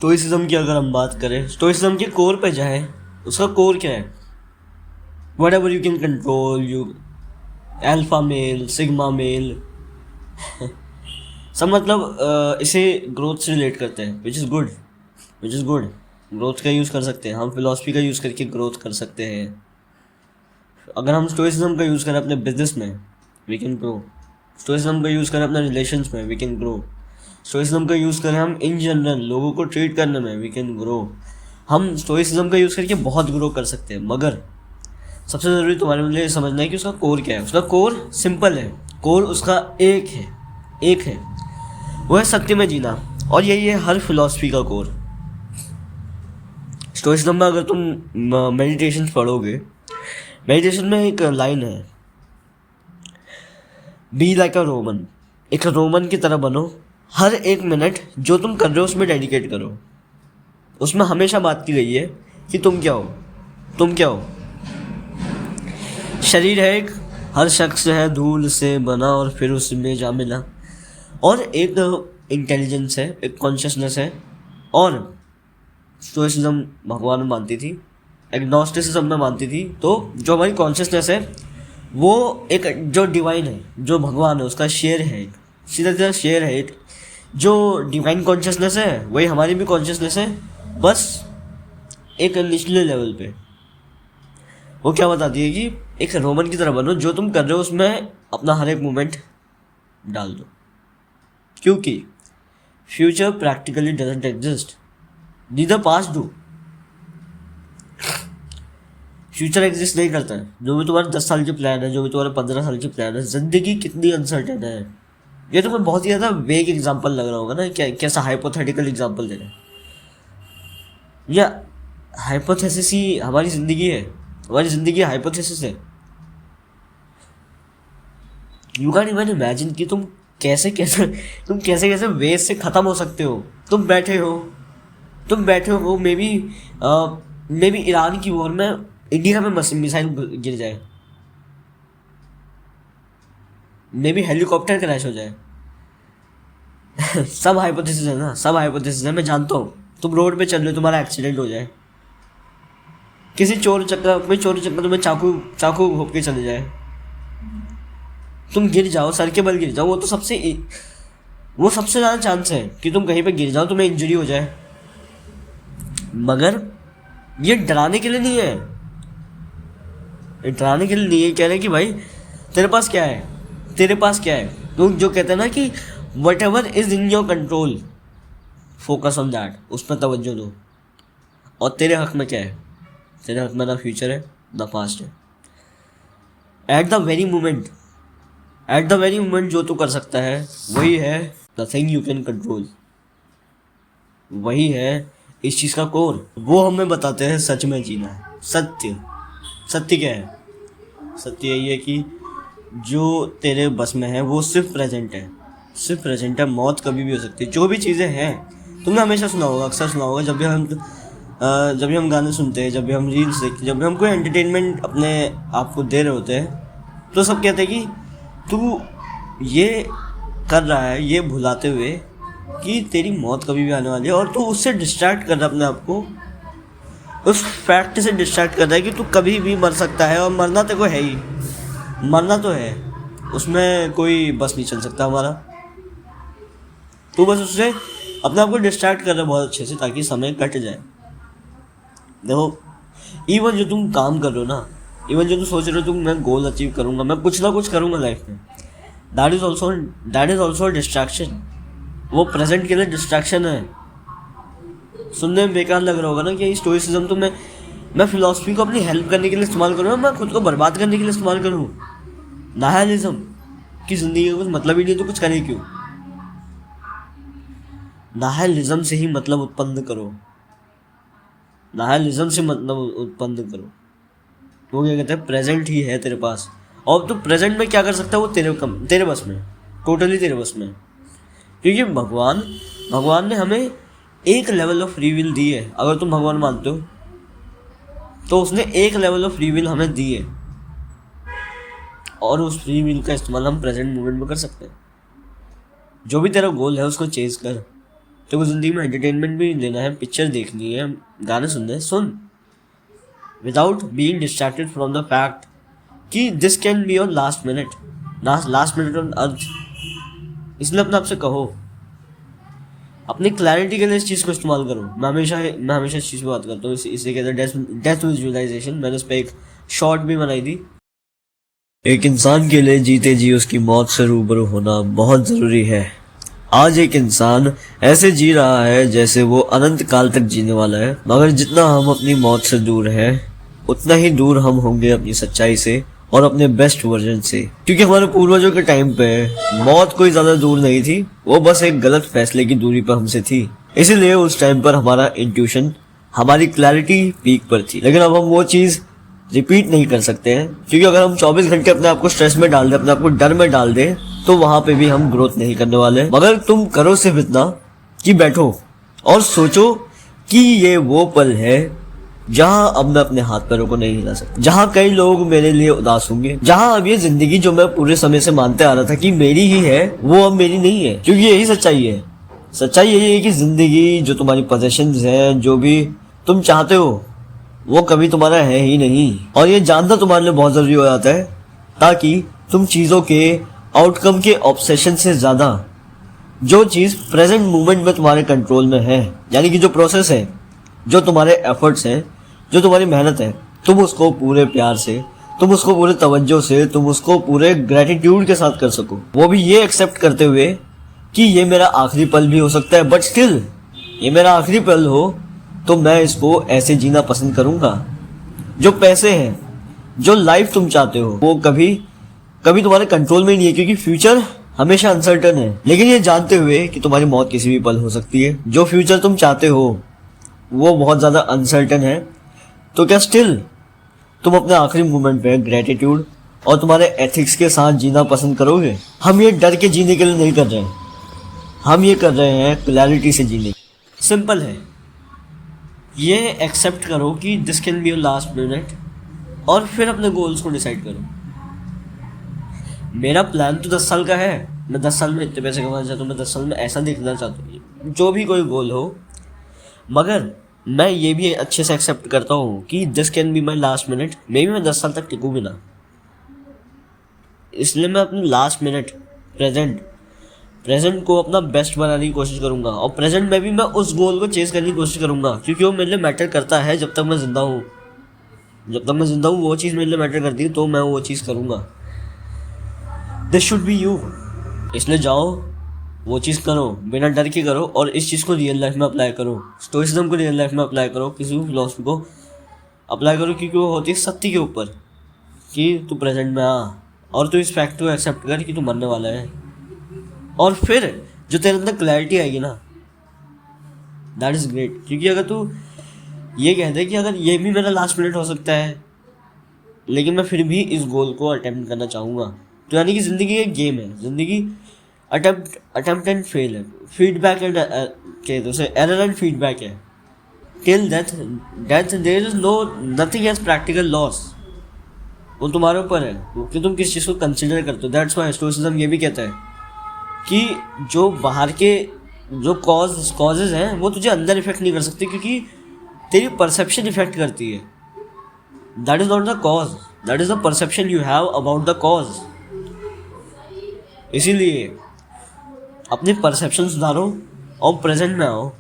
Stoicism की अगर हम बात करें, स्टोइसिज्म के कोर पे जाए, उसका कोर क्या है? What ever you can control, you alpha male, sigma male सब मतलब इसे ग्रोथ से रिलेट करते हैं, विच इज़ गुड। ग्रोथ का यूज़ कर सकते हैं हम, फिलॉसफी का यूज़ करके ग्रोथ कर सकते हैं। अगर हम स्टोइसिज्म का यूज़ करें अपने बिजनेस में, वी कैन ग्रो। स्टोइसिज्म का यूज़ करें अपने रिलेशंस में, वी कैन ग्रो। स्टोइसिज्म का यूज़ करें हम इन जनरल लोगों को ट्रीट करने में, वी कैन ग्रो। हम स्टोइसिज्म का यूज़ करके बहुत ग्रो कर सकते हैं, मगर सबसे ज़रूरी तुम्हारे लिए समझना है कि उसका कोर क्या है। उसका कोर सिंपल है, कोर उसका एक है, वो है सत्य में जीना। और यही है हर फिलॉसफी का कोर। स्टोइसिज्म में अगर तुम मेडिटेशन पढ़ोगे, मेडिटेशन में एक लाइन है, बी लाइक अ रोमन। एक रोमन की तरह बनो, हर एक मिनट जो तुम कर रहे हो उसमें डेडिकेट करो। उसमें हमेशा बात की गई है कि तुम क्या हो। शरीर है एक, हर शख्स है धूल से बना और फिर उसमें जा मिला। और एक इंटेलिजेंस है, एक कॉन्शियसनेस है। और स्टोइसिज्म भगवान में मानती थी, एग्नोस्टिसिज्म में मानती थी। तो जो हमारी कॉन्शियसनेस है वो एक जो डिवाइन है, जो भगवान है, उसका शेयर है, सीधा सीधा शेयर है। एक जो डिवाइन कॉन्शियसनेस है वही हमारी भी कॉन्शियसनेस है, बस एक निचले लेवल पे। वो क्या बताती है कि एक रोमन की तरह बनो, जो तुम कर रहे हो उसमें अपना हर एक मोमेंट डाल दो, क्योंकि future practically doesn't exist, neither past do. Future exist नहीं करता है। जो भी तुम्हारे 10 साल की प्लान है, जो भी तुम्हारे 15 साल की प्लान है, जिंदगी कितनी अनसर्टेन है। ये तुम्हें बहुत ही ज़्यादा वेग एग्जाम्पल लग रहा होगा ना, कैसा हाइपोथेटिकल एग्जाम्पल दे रहे हैं। या हाइपोथेसिस ही हमारी ज़िंदगी है, हमारी ज़िंदगी हाइपोथेसिस है। यू कैन इवन इमेजिन कि तुम कैसे कैसे वेस्ट से ख़त्म हो सकते हो। तुम बैठे हो मे बी ईरान की वॉर में इंडिया में मिसाइल गिर जाए, मे बी हेलीकॉप्टर क्रैश हो जाए सब हाइपोथेसिस है ना, सब हाइपोथेसिस है। मैं जानता हूँ तुम रोड पे चल रहे हो, तुम्हारा एक्सीडेंट हो जाए, किसी चोर चक्कर तुम्हें चाकू घोप के चले जाए, तुम गिर जाओ, सर के बल गिर जाओ। वो सबसे ज़्यादा चांस है कि तुम कहीं पे गिर जाओ, तुम्हें इंजरी हो जाए। मगर ये डराने के लिए नहीं है, कह रहे हैं कि भाई तेरे पास क्या है। लोग जो कहते हैं ना कि what ever is in your control, focus on that, उस पर तवज्जो दो। और तेरे हक में क्या है? तेरे हक में ना फ्यूचर है ना पास्ट है। एट द वेरी मोमेंट जो तू कर सकता है वही है the thing you can control, वही है इस चीज़ का कोर। वो हमें बताते हैं सच में जीना है। सत्य क्या है? सत्य यही है कि जो तेरे बस में है वो सिर्फ प्रेजेंट है। मौत कभी भी हो सकती है। जो भी चीज़ें हैं, तुमने हमेशा सुना होगा, अक्सर सुना होगा, जब भी हम गाने सुनते हैं, जब भी हम रील्स देखते हैं, जब भी हम कोई एंटरटेनमेंट अपने आप को दे रहे होते हैं, तो सब कहते हैं कि तू ये कर रहा है, ये भुलाते हुए कि तेरी मौत कभी भी आने वाली है, और तू उससे डिस्ट्रैक्ट कर रहा है अपने आप को, उस फैक्ट से डिस्ट्रैक्ट कर रहा है कि तू कभी भी मर सकता है। और मरना तेरे को है ही, मरना तो है, उसमें कोई बस नहीं चल सकता हमारा। तू बस उससे अपने आप को डिस्ट्रैक्ट कर रहा है बहुत अच्छे से, ताकि समय कट जाए। देखो, इवन जो तुम काम कर रहे हो ना, इवन जो तुम सोच रहे हो तुम मैं गोल अचीव करूँगा, मैं कुछ ना कुछ करूँगा लाइफ में, दैट इज ऑल्सो डिस्ट्रैक्शन। वो प्रेजेंट के लिए डिस्ट्रैक्शन है। सुनने में बेकार लग रहा होगा ना कि स्टोइसिज्म तो मैं फिलॉसफी को अपनी हेल्प करने के लिए इस्तेमाल करूँ, मैं खुद को बर्बाद करने के लिए इस्तेमाल करूँ। नाहिलिज्म की ज़िंदगी का कुछ मतलब ही नहीं, तो कुछ करे क्यों? नाहिलिज्म से ही मतलब उत्पन्न करो, वो क्या कहते हैं, प्रेजेंट ही है तेरे पास। और तो प्रेजेंट में क्या कर सकता है वो तेरे बस में, टोटली तेरे बस में। क्योंकि भगवान ने हमें एक लेवल ऑफ फ्री विल दी है। अगर तुम भगवान मानते हो तो उसने एक लेवल ऑफ फ्री विल हमें दी है, और उस फ्री विल का इस्तेमाल हम प्रेजेंट मोमेंट में कर सकते हैं। जो भी तेरा गोल है उसको चेज कर, तेरे को जिंदगी में एंटरटेनमेंट भी लेना है, पिक्चर देखनी है, गाने सुनने हैं, सुन, without being distracted from the fact कि this can be your last minute on earth. इसलिए अपने आपसे कहो, अपनी क्लैरिटी के लिए इस चीज़ को इस्तेमाल करो। मैं हमेशा इस चीज़ पे बात करता हूँ, इसे कहते हैं डेथ विजुअलाइजेशन। मैंने उस पर एक शॉर्ट भी बनाई थी। एक इंसान के लिए जीते जी उसकी मौत से रूबरू होना बहुत ज़रूरी है। आज एक इंसान ऐसे जी रहा है जैसे वो अनंत काल तक जीने वाला है, मगर जितना हम अपनी मौत से दूर हैं उतना ही दूर हम होंगे अपनी सच्चाई से और अपने बेस्ट वर्जन से। क्योंकि हमारे पूर्वजों के टाइम पे मौत कोई ज्यादा दूर नहीं थी, वो बस एक गलत फैसले की दूरी पर हमसे थी। इसीलिए उस टाइम पर हमारा इंट्यूशन, हमारी क्लैरिटी पीक पर थी। लेकिन अब हम वो चीज रिपीट नहीं कर सकते हैं, क्योंकि अगर हम 24 घंटे अपने आप को स्ट्रेस में डाल दें, अपने आप को डर में डाल दें, तो वहां पे भी हम ग्रोथ नहीं करने वाले। मगर तुम करो सिर्फ इतना कि बैठो और सोचो कि ये वो पल है जहां अब मैं अपने हाथ पैरों को नहीं हिला सकता, जहां कई लोग मेरे लिए उदास होंगे, जहां अब ये जिंदगी जो मैं पूरे समय से मानते आ रहा था कि मेरी ही है, वो अब मेरी नहीं है। क्योंकि यही सच्चाई है। सच्चाई यही है कि जिंदगी, जो तुम्हारी पोजेशंस हैं, जो भी तुम चाहते हो, वो कभी तुम्हारा है ही नहीं। और ये जानना तुम्हारे लिए बहुत जरूरी हो जाता है, ताकि तुम चीजों के आउटकम के ऑब्सेशन से ज्यादा जो चीज प्रेजेंट मोमेंट में तुम्हारे कंट्रोल में है, यानी कि जो प्रोसेस है, जो तुम्हारे एफर्ट्स हैं, जो तुम्हारी मेहनत है, तुम उसको पूरे प्यार से, तुम उसको पूरे तवज्जो से, तुम उसको पूरे ग्रेटिट्यूड के साथ कर सको। वो भी ये एक्सेप्ट करते हुए कि ये मेरा आखिरी पल भी हो सकता है, बट स्टिल ये मेरा आखिरी पल हो तो मैं इसको ऐसे जीना पसंद करूंगा। जो पैसे हैं, जो लाइफ तुम चाहते हो, वो कभी तुम्हारे कंट्रोल में नहीं है, क्योंकि फ्यूचर हमेशा अनसर्टन है। लेकिन ये जानते हुए कि तुम्हारी मौत किसी भी पल हो सकती है, जो फ्यूचर तुम चाहते हो वो बहुत ज्यादा अनसर्टन है, तो क्या स्टिल तुम अपने आखिरी मोमेंट पे ग्रेटिट्यूड और तुम्हारे एथिक्स के साथ जीना पसंद करोगे? हम ये डर के जीने के लिए नहीं कर रहे हैं, हम ये कर रहे हैं क्लैरिटी से जीने। सिंपल है, ये एक्सेप्ट करो कि this can be your last minute, और फिर अपने गोल्स को डिसाइड करो। मेरा प्लान तो 10 साल का है, मैं 10 साल में इतने पैसे कमाना चाहता हूँ, मैं 10 साल में ऐसा दिखना चाहता हूँ, जो भी कोई गोल हो। मगर मैं ये भी अच्छे से एक्सेप्ट करता हूँ कि this can be my last minute, मे भी मैं 10 साल तक टिकूँ भी ना। इसलिए मैं अपनी लास्ट मिनट प्रेजेंट को अपना बेस्ट बनाने की कोशिश करूँगा, और प्रेजेंट में भी मैं उस गोल को चेज करने की कोशिश करूँगा, क्योंकि वो मेरे लिए मैटर करता है। जब तक मैं जिंदा हूँ, वो चीज़ मेरे लिए मैटर करती है, तो मैं वो चीज़ करूँगा। This should be you. इसलिए जाओ, वो चीज़ करो, बिना डर के करो, और इस चीज़ को रियल लाइफ में अप्लाई करो। स्टोइसिज्म को रियल लाइफ में अप्लाई करो, किसी भी फिलॉसफी को अप्लाई करो, क्योंकि वो होती है सत्य के ऊपर कि तू प्रेजेंट में आ, और तू इस फैक्ट को एक्सेप्ट कर कि तू मरने वाला है। और फिर जो तेरे अंदर क्लैरिटी आएगी ना, दैट इज़ ग्रेट। क्योंकि अगर तू ये कह दे कि अगर ये भी मेरा लास्ट मिनट हो सकता है, लेकिन मैं फिर भी इस गोल को अटेम्प्ट करना चाहूँगा, तो यानी कि ज़िंदगी एक गेम है। ज़िंदगी अटेम्प्ट एंड फेल है, feedback and error and feedback है। Till death there is nothing as practical loss. वो तुम्हारे ऊपर है कि तुम किस चीज़ को कंसिडर करते हो। दैट्स व्हाई स्टोइसिज्म ये भी कहता है कि जो बाहर के जो कॉजेज हैं वो तुझे अंदर इफेक्ट नहीं कर सकते, क्योंकि तेरी परसेप्शन इफेक्ट करती है। That is not the cause, that is the perception you have about the cause. इसीलिए अपनी परसेप्शन सुधारो और प्रेजेंट में आओ।